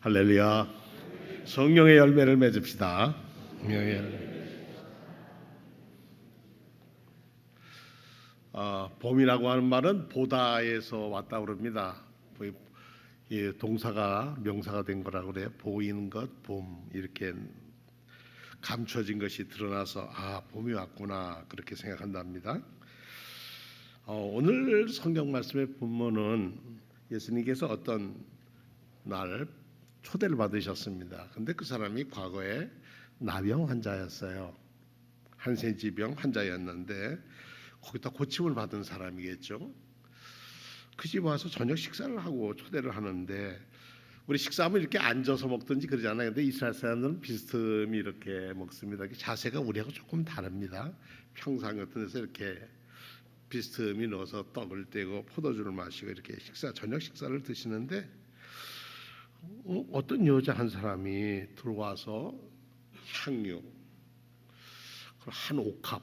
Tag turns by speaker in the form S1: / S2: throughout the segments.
S1: 할렐루야. 성령의 열매를 맺읍시다. 성령의 열매. 봄이라고 하는 말은 보다에서 왔다 그럽니다. 이 동사가 명사가 된 거라고 그래요. 보이는 것, 봄, 이렇게 감춰진 것이 드러나서 봄이 왔구나 그렇게 생각한답니다. 오늘 성경 말씀의 본문은 예수님께서 어떤 날 초대를 받으셨습니다. 근데 그 사람이 과거에 나병 환자였어요. 한센지병 환자였는데 거기다 고침을 받은 사람이겠죠. 그 집 와서 저녁 식사를 하고 초대를 하는데, 우리 식사하면 이렇게 앉아서 먹든지 그러잖아요. 근데 이스라엘 사람들은 비스듬히 이렇게 먹습니다. 자세가 우리하고 조금 다릅니다. 평상 같은 데서 이렇게 비스듬히 넣어서 떡을 떼고 포도주를 마시고 이렇게 저녁 식사를 드시는데, 어떤 여자 한 사람이 들어와서 향유 한 옥합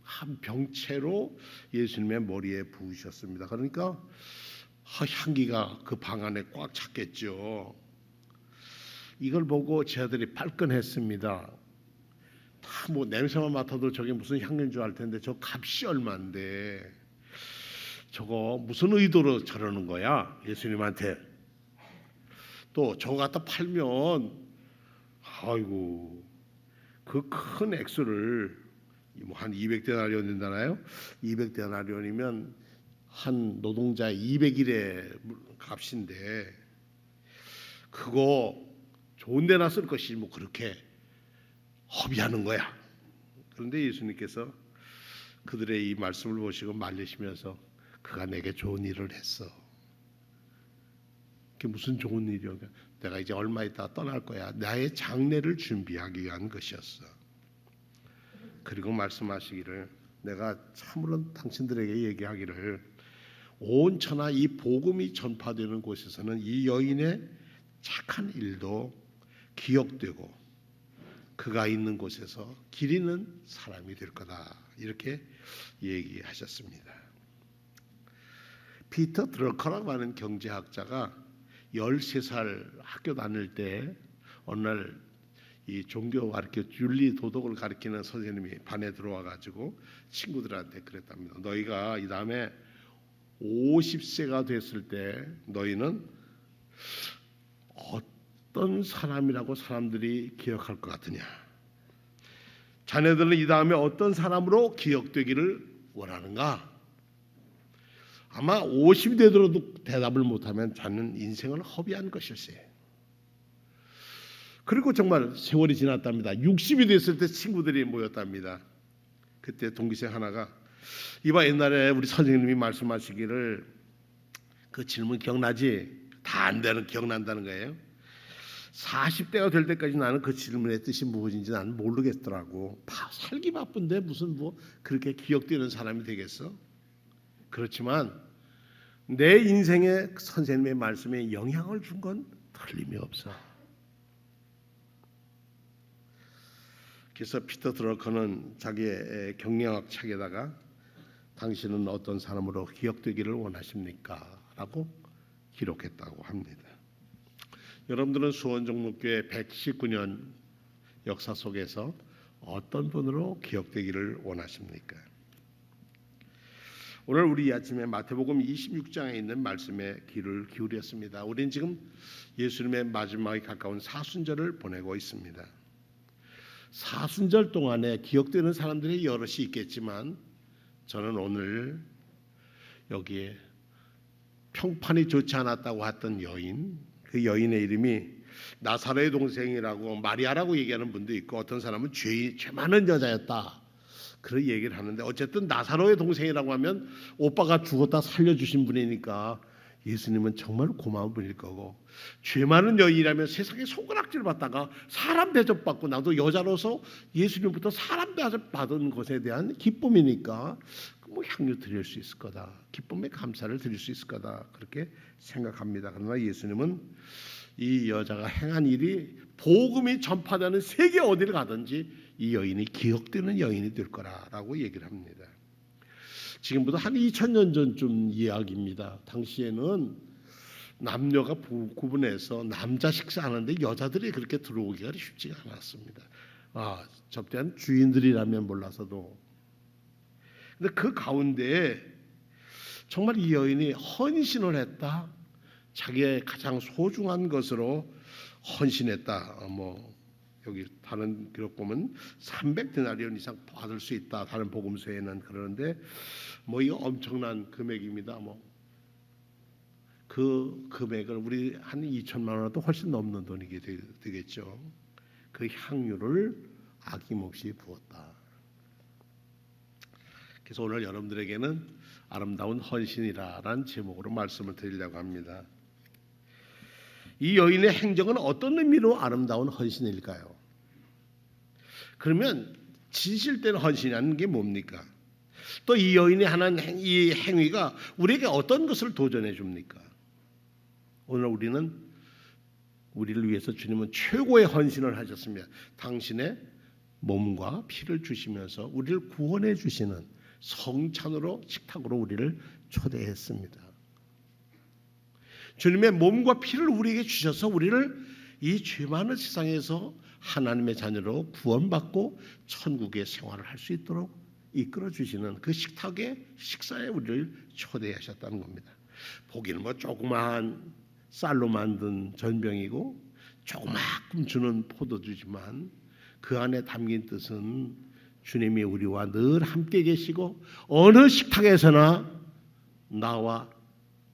S1: 한 병채로 예수님의 머리에 부으셨습니다. 그러니까 향기가 그 방 안에 꽉 찼겠죠. 이걸 보고 제 아들이 발끈했습니다. 다 뭐 냄새만 맡아도 저게 무슨 향료인 줄 알 텐데 저 값이 얼마인데 저거 무슨 의도로 저러는 거야 예수님한테. 또 저거 갖다 팔면 아이고 그 큰 액수를 한 200데나리온 된다나요? 200데나리온이면 한 노동자 200일의 값인데 그거 좋은 데나 쓸 것이 뭐 그렇게 허비하는 거야. 그런데 예수님께서 그들의 이 말씀을 보시고 말리시면서 그가 내게 좋은 일을 했어. 그게 무슨 좋은 일이야? 내가 이제 얼마 있다가 떠날 거야. 나의 장례를 준비하기 위한 것이었어. 그리고 말씀하시기를, 내가 참으로 당신들에게 얘기하기를 온 천하 이 복음이 전파되는 곳에서는 이 여인의 착한 일도 기억되고 그가 있는 곳에서 기리는 사람이 될 거다. 이렇게 얘기하셨습니다. 피터 드러커라고 하는 경제학자가 13살 학교 다닐 때 어느 날 이 종교 가르쳐 윤리 도덕을 가르치는 선생님이 반에 들어와 가지고 친구들한테 그랬답니다. 너희가 이 다음에 50세가 됐을 때 너희는 어떤 사람이라고 사람들이 기억할 것 같으냐? 자네들은 이 다음에 어떤 사람으로 기억되기를 원하는가? 아마 50이 되더라도 대답을 못하면 자는 인생을 허비한 것일세. 그리고 정말 세월이 지났답니다. 60이 됐을 때 친구들이 모였답니다. 그때 동기생 하나가, 이봐 옛날에 우리 선생님이 말씀하시기를 그 질문 기억나지? 다 안 되는 기억난다는 거예요. 40대가 될 때까지 나는 그 질문의 뜻이 무엇인지 나는 모르겠더라고. 살기 바쁜데 무슨 뭐 그렇게 기억되는 사람이 되겠어? 그렇지만 내 인생에 선생님의 말씀에 영향을 준 건 틀림이 없어. 그래서 피터 드러커는 자기의 경영학 책에다가 당신은 어떤 사람으로 기억되기를 원하십니까? 라고 기록했다고 합니다. 여러분들은 수원종목교회 119년 역사 속에서 어떤 분으로 기억되기를 원하십니까? 오늘 우리 아침에 마태복음 26장에 있는 말씀에 귀를 기울였습니다. 우리는 지금 예수님의 마지막에 가까운 사순절을 보내고 있습니다. 사순절 동안에 기억되는 사람들이 여럿이 있겠지만 저는 오늘 여기에 평판이 좋지 않았다고 했던 여인, 그 여인의 이름이 나사로의 동생이라고 마리아라고 얘기하는 분도 있고 어떤 사람은 죄 많은 여자였다 그런 얘기를 하는데, 어쨌든 나사로의 동생이라고 하면 오빠가 죽었다 살려주신 분이니까 예수님은 정말 고마운 분일 거고, 죄 많은 여인이라면 세상에 손가락질 받다가 사람 대접받고 나도 여자로서 예수님부터 사람 대접받은 것에 대한 기쁨이니까 뭐 향유 드릴 수 있을 거다, 기쁨의 감사를 드릴 수 있을 거다 그렇게 생각합니다. 그러나 예수님은 이 여자가 행한 일이 복음이 전파되는 세계 어디를 가든지 이 여인이 기억되는 여인이 될 거라고 얘기를 합니다. 지금부터 한 2000년 전쯤 이야기입니다. 당시에는 남녀가 구분해서 남자 식사하는데 여자들이 그렇게 들어오기가 쉽지가 않았습니다. 접대한 주인들이라면 몰라서도. 근데 그 가운데 정말 이 여인이 헌신을 했다. 자기의 가장 소중한 것으로 헌신했다. 여기 다른 기록 보면 300데나리온 이상 받을 수 있다. 다른 복음서에는 그러는데 이거 엄청난 금액입니다. 그 금액을 우리 한 2천만 원도 훨씬 넘는 돈이 되겠죠. 그 향유를 아낌없이 부었다. 그래서 오늘 여러분들에게는 아름다운 헌신이라는 제목으로 말씀을 드리려고 합니다. 이 여인의 행적은 어떤 의미로 아름다운 헌신일까요? 그러면 진실된 헌신이라는 게 뭡니까? 또 이 여인이 하는 이 행위가 우리에게 어떤 것을 도전해 줍니까? 오늘 우리를 위해서 주님은 최고의 헌신을 하셨습니다. 당신의 몸과 피를 주시면서 우리를 구원해 주시는 성찬으로 식탁으로 우리를 초대했습니다. 주님의 몸과 피를 우리에게 주셔서 우리를 이 죄 많은 세상에서 하나님의 자녀로 구원받고 천국의 생활을 할 수 있도록 이끌어 주시는 그 식탁의 식사에 우리를 초대하셨다는 겁니다. 보기는 조그마한 쌀로 만든 전병이고 조그마큼 주는 포도주지만 그 안에 담긴 뜻은 주님이 우리와 늘 함께 계시고 어느 식탁에서나 나와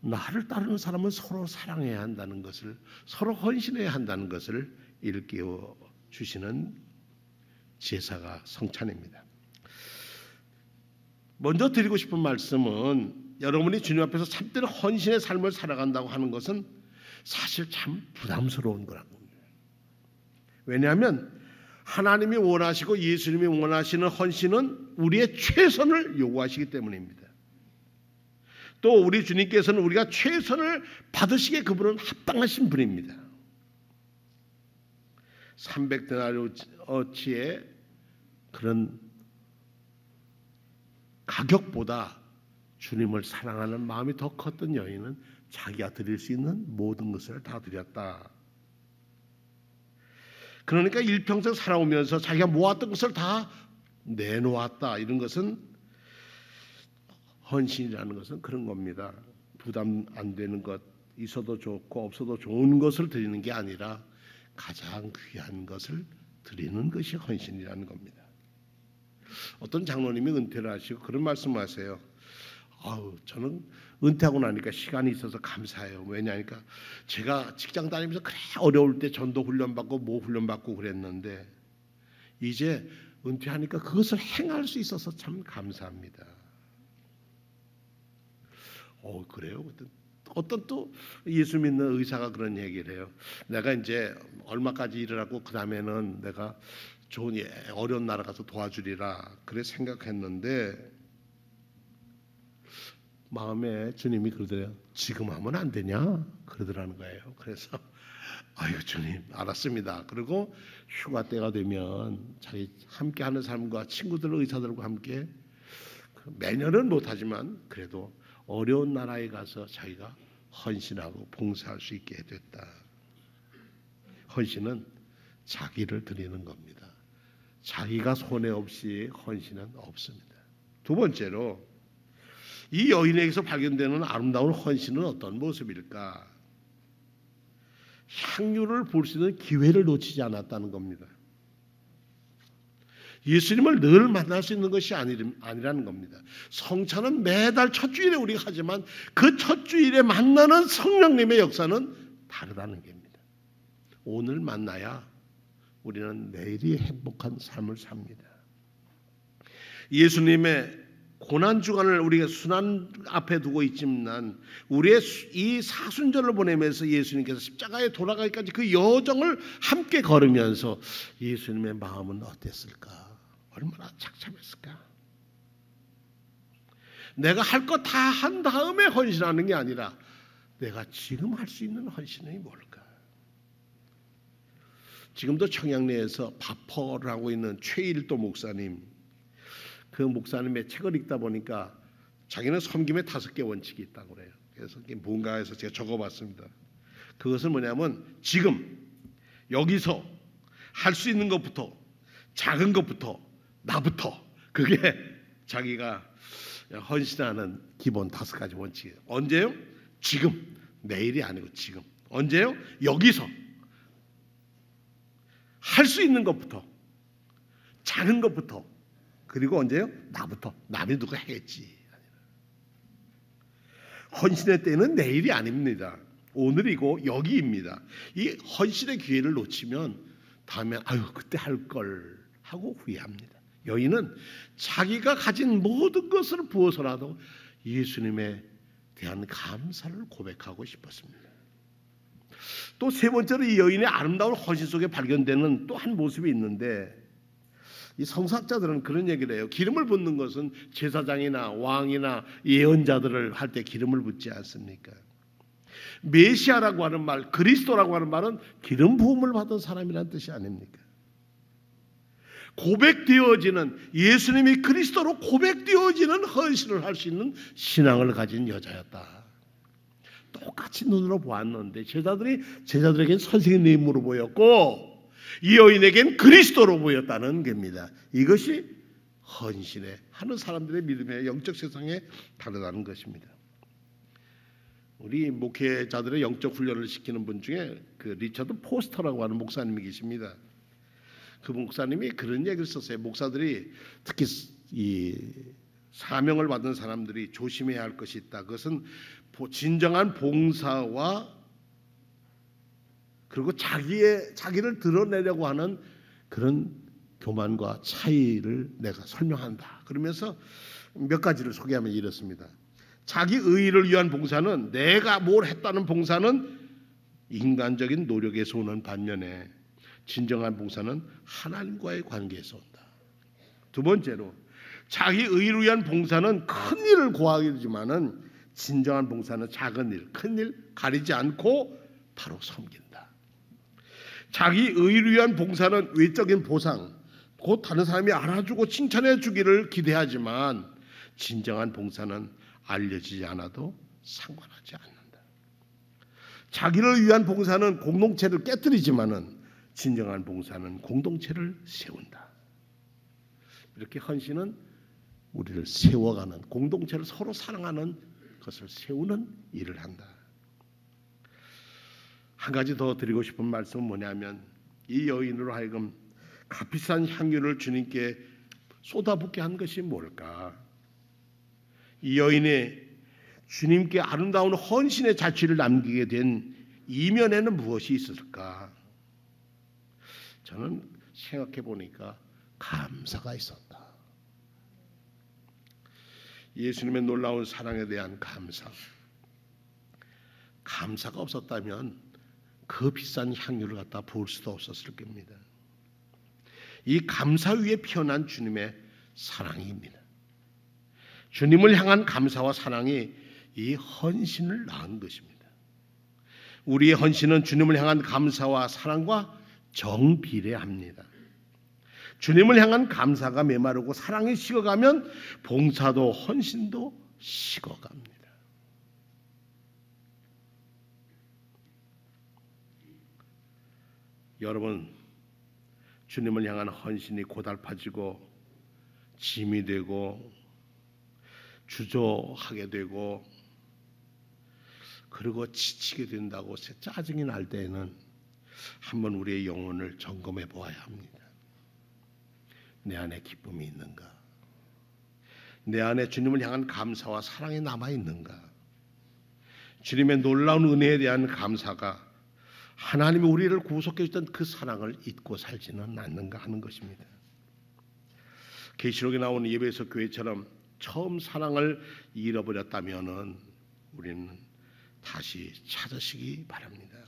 S1: 나를 따르는 사람은 서로 사랑해야 한다는 것을, 서로 헌신해야 한다는 것을 일깨워 주시는 제사가 성찬입니다. 먼저 드리고 싶은 말씀은 여러분이 주님 앞에서 참된 헌신의 삶을 살아간다고 하는 것은 사실 참 부담스러운 거라는 겁니다. 왜냐하면 하나님이 원하시고 예수님이 원하시는 헌신은 우리의 최선을 요구하시기 때문입니다. 또 우리 주님께서는 우리가 최선을 받으시기에 그분은 합당하신 분입니다. 300데나리온어치의 그런 가격보다 주님을 사랑하는 마음이 더 컸던 여인은 자기가 드릴 수 있는 모든 것을 다 드렸다. 그러니까 일평생 살아오면서 자기가 모았던 것을 다 내놓았다. 이런 것은 헌신이라는 것은 그런 겁니다. 부담 안 되는 것, 있어도 좋고 없어도 좋은 것을 드리는 게 아니라 가장 귀한 것을 드리는 것이 헌신이라는 겁니다. 어떤 장로님이 은퇴를 하시고 그런 말씀하세요. 저는 은퇴하고 나니까 시간이 있어서 감사해요. 왜냐하니까 제가 직장 다니면서 그래 어려울 때 전도 훈련받고 훈련받고 그랬는데 이제 은퇴하니까 그것을 행할 수 있어서 참 감사합니다. 그래요? 어떤 또 예수 믿는 의사가 그런 얘기를 해요. 내가 이제 얼마까지 일을 하고 그 다음에는 내가 좋은 어려운 나라 가서 도와주리라 그래 생각했는데 마음에 주님이 그러더래요. 지금 하면 안 되냐? 그러더라는 거예요. 그래서 주님 알았습니다. 그리고 휴가 때가 되면 자기 함께하는 사람과 친구들 의사들과 함께 매년은 못하지만 그래도 어려운 나라에 가서 자기가 헌신하고 봉사할 수 있게 됐다. 헌신은 자기를 드리는 겁니다. 자기가 손해 없이 헌신은 없습니다. 두 번째로 이 여인에게서 발견되는 아름다운 헌신은 어떤 모습일까? 향유를 볼 수 있는 기회를 놓치지 않았다는 겁니다. 예수님을 늘 만날 수 있는 것이 아니라는 겁니다. 성찬은 매달 첫 주일에 우리가 하지만 그 첫 주일에 만나는 성령님의 역사는 다르다는 겁니다. 오늘 만나야 우리는 내일이 행복한 삶을 삽니다. 예수님의 고난주간을 우리가 순환 앞에 두고 있지만 우리의 이 사순절을 보내면서 예수님께서 십자가에 돌아가기까지 그 여정을 함께 걸으면서 예수님의 마음은 어땠을까? 얼마나 착잡했을까? 내가 할 거 다 한 다음에 헌신하는 게 아니라 내가 지금 할 수 있는 헌신이 뭘까? 지금도 청양리에서 바퍼를 하고 있는 최일도 목사님, 그 목사님의 책을 읽다 보니까 자기는 섬김의 5개 원칙이 있다고 그래요. 그래서 뭔가 해서 제가 적어봤습니다. 그것은 뭐냐면 지금 여기서 할 수 있는 것부터, 작은 것부터, 나부터, 그게 자기가 헌신하는 기본 5가지 원칙이에요. 언제요? 지금. 내일이 아니고 지금. 언제요? 여기서 할 수 있는 것부터, 작은 것부터, 그리고 언제요? 나부터. 남이 누가 하겠지. 헌신의 때는 내일이 아닙니다. 오늘이고 여기입니다. 이 헌신의 기회를 놓치면 다음에 그때 할 걸 하고 후회합니다. 여인은 자기가 가진 모든 것을 부어서라도 예수님에 대한 감사를 고백하고 싶었습니다. 또 세 번째로 이 여인의 아름다운 헌신 속에 발견되는 또 한 모습이 있는데, 이 성서학자들은 그런 얘기를 해요. 기름을 붓는 것은 제사장이나 왕이나 예언자들을 할 때 기름을 붓지 않습니까? 메시아라고 하는 말, 그리스도라고 하는 말은 기름 부음을 받은 사람이라는 뜻이 아닙니까? 고백되어지는, 예수님이 그리스도로 고백되어지는 헌신을 할 수 있는 신앙을 가진 여자였다. 똑같이 눈으로 보았는데 제자들에겐 선생님으로 보였고 이 여인에겐 그리스도로 보였다는 겁니다. 이것이 헌신에 하는 사람들의 믿음의 영적 세상에 다르다는 것입니다. 우리 목회자들의 영적 훈련을 시키는 분 중에 그 리처드 포스터라고 하는 목사님이 계십니다. 그 목사님이 그런 얘기를 썼어요. 목사들이 특히 이 사명을 받은 사람들이 조심해야 할 것이 있다. 그것은 진정한 봉사와 그리고 자기를 드러내려고 하는 그런 교만과 차이를 내가 설명한다. 그러면서 몇 가지를 소개하면 이렇습니다. 자기 의의를 위한 봉사는, 내가 뭘 했다는 봉사는 인간적인 노력에서 오는 반면에 진정한 봉사는 하나님과의 관계에서 온다. 두 번째로, 자기 의의를 위한 봉사는 큰 일을 구하기지만은 진정한 봉사는 작은 일, 큰 일 가리지 않고 바로 섬긴다. 자기 의의를 위한 봉사는 외적인 보상, 곧 다른 사람이 알아주고 칭찬해 주기를 기대하지만 진정한 봉사는 알려지지 않아도 상관하지 않는다. 자기를 위한 봉사는 공동체를 깨뜨리지만은 진정한 봉사는 공동체를 세운다. 이렇게 헌신은 우리를 세워가는, 공동체를 서로 사랑하는 것을 세우는 일을 한다. 한 가지 더 드리고 싶은 말씀은 뭐냐면, 이 여인으로 하여금 값비싼 향유를 주님께 쏟아붓게 한 것이 뭘까? 이 여인이 주님께 아름다운 헌신의 자취를 남기게 된 이면에는 무엇이 있었을까? 저는 생각해 보니까 감사가 있었다. 예수님의 놀라운 사랑에 대한 감사. 감사가 없었다면 그 비싼 향유를 갖다 부을 수도 없었을 겁니다. 이 감사 위에 피어난 주님의 사랑입니다. 주님을 향한 감사와 사랑이 이 헌신을 낳은 것입니다. 우리의 헌신은 주님을 향한 감사와 사랑과 정비례합니다. 주님을 향한 감사가 메마르고 사랑이 식어가면 봉사도 헌신도 식어갑니다. 여러분, 주님을 향한 헌신이 고달파지고 짐이 되고 주저하게 되고 그리고 지치게 된다고 짜증이 날 때에는 한번 우리의 영혼을 점검해 보아야 합니다. 내 안에 기쁨이 있는가? 내 안에 주님을 향한 감사와 사랑이 남아 있는가? 주님의 놀라운 은혜에 대한 감사가 하나님이 우리를 구속해 주던 그 사랑을 잊고 살지는 않는가 하는 것입니다. 계시록에 나오는 예배석 교회처럼 처음 사랑을 잃어버렸다면은 우리는 다시 찾으시기 바랍니다.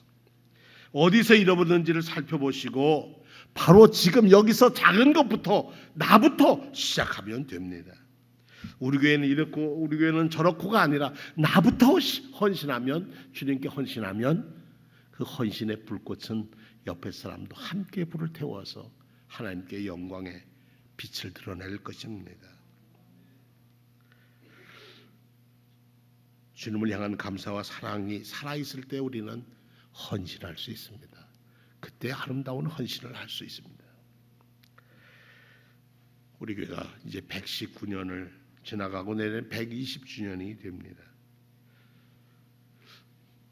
S1: 어디서 잃어버렸는지를 살펴보시고 바로 지금 여기서 작은 것부터, 나부터 시작하면 됩니다. 우리 교회는 이렇고 우리 교회는 저렇고가 아니라 나부터 헌신하면, 주님께 헌신하면 그 헌신의 불꽃은 옆에 사람도 함께 불을 태워서 하나님께 영광의 빛을 드러낼 것입니다. 주님을 향한 감사와 사랑이 살아있을 때 우리는 헌신할 수 있습니다. 그때 아름다운 헌신을 할 수 있습니다. 우리 교회가 이제 119년을 지나가고 내년 120주년이 됩니다.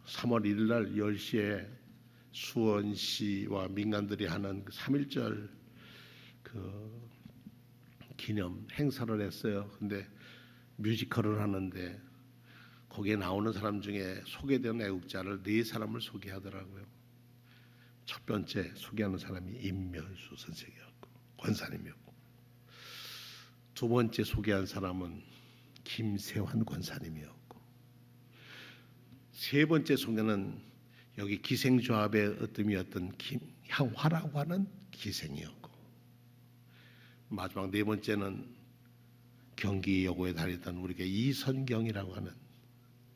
S1: 3월 1일 날 10시에 수원시와 민간들이 하는 3.1절 그 기념 행사를 했어요. 근데 뮤지컬을 하는데 거기에 나오는 사람 중에 소개된 애국자를 4사람을 소개하더라고요. 첫 번째 소개하는 사람이 임면수 선생이었고 권사님이었고, 두 번째 소개한 사람은 김세환 권사님이었고, 세 번째 소개는 여기 기생조합의 으뜸이었던 김향화라고 하는 기생이었고, 마지막 네 번째는 경기여고에 다녔던 우리 교회 이선경이라고 하는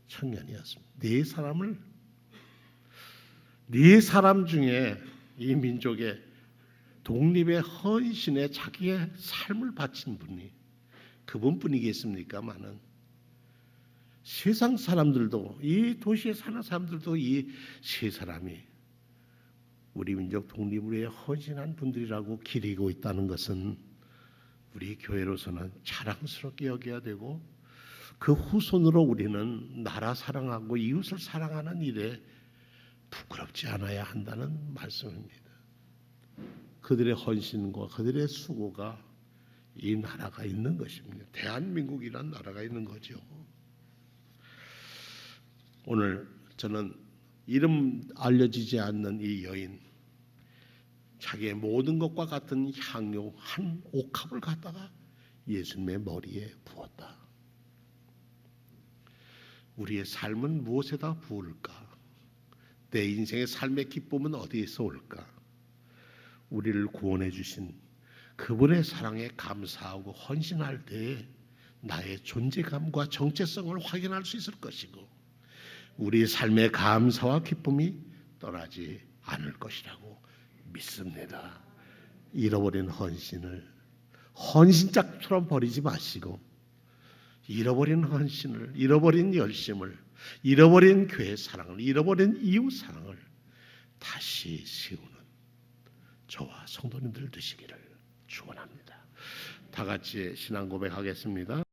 S1: 청년이었습니다. 네 사람 중에 이 민족의 독립의 헌신에 자기의 삶을 바친 분이 그분뿐이겠습니까? 많은 세상 사람들도, 이 도시에 사는 사람들도 이 세 사람이 우리 민족 독립을 위해 헌신한 분들이라고 기리고 있다는 것은 우리 교회로서는 자랑스럽게 여겨야 되고, 그 후손으로 우리는 나라 사랑하고 이웃을 사랑하는 일에 부끄럽지 않아야 한다는 말씀입니다. 그들의 헌신과 그들의 수고가 이 나라가 있는 것입니다. 대한민국이란 나라가 있는 거죠. 오늘 저는 이름 알려지지 않는 이 여인, 자기의 모든 것과 같은 향료 한 옥합을 갖다가 예수님의 머리에 부었다. 우리의 삶은 무엇에다 부을까? 내 인생의 삶의 기쁨은 어디에서 올까? 우리를 구원해 주신 그분의 사랑에 감사하고 헌신할 때에 나의 존재감과 정체성을 확인할 수 있을 것이고, 우리 삶의 감사와 기쁨이 떠나지 않을 것이라고 믿습니다. 잃어버린 헌신을 헌신짝처럼 버리지 마시고, 잃어버린 헌신을, 잃어버린 열심을, 잃어버린 교회 사랑을, 잃어버린 이웃 사랑을 다시 세우는 저와 성도님들 되시기를 축원합니다. 다 같이 신앙 고백하겠습니다.